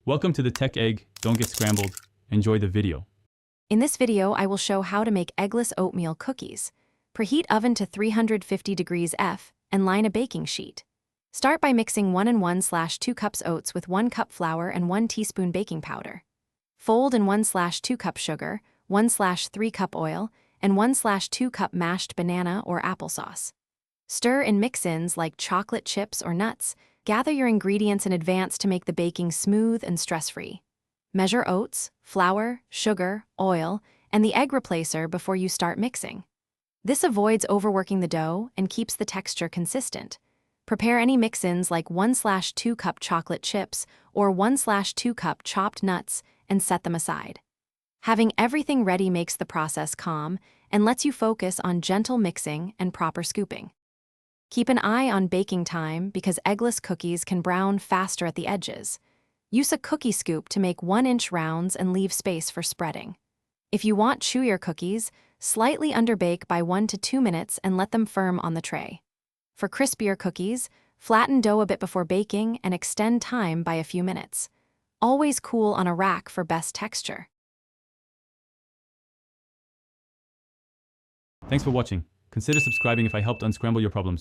Welcome to the Tech Egg. Don't get scrambled. Enjoy the video. In this video, I will show how to make eggless oatmeal cookies. Preheat oven to 350 degrees F and line a baking sheet. Start by mixing 1 and 1/2 cups oats with 1 cup flour and 1 teaspoon baking powder. Fold in 1/2 cup sugar, 1/3 cup oil, and 1/2 cup mashed banana or applesauce. Stir in mix-ins like chocolate chips or nuts. Gather your ingredients in advance to make the baking smooth and stress-free. Measure oats, flour, sugar, oil, and the egg replacer before you start mixing. This avoids overworking the dough and keeps the texture consistent. Prepare any mix-ins like 1/2 cup chocolate chips or 1/2 cup chopped nuts and set them aside. Having everything ready makes the process calm and lets you focus on gentle mixing and proper scooping. Keep an eye on baking time because eggless cookies can brown faster at the edges. Use a cookie scoop to make 1-inch rounds and leave space for spreading. If you want chewier cookies, slightly underbake by 1 to 2 minutes and let them firm on the tray. For crispier cookies, flatten dough a bit before baking and extend time by a few minutes. Always cool on a rack for best texture. Thanks for watching. Consider subscribing if I helped unscramble your problems.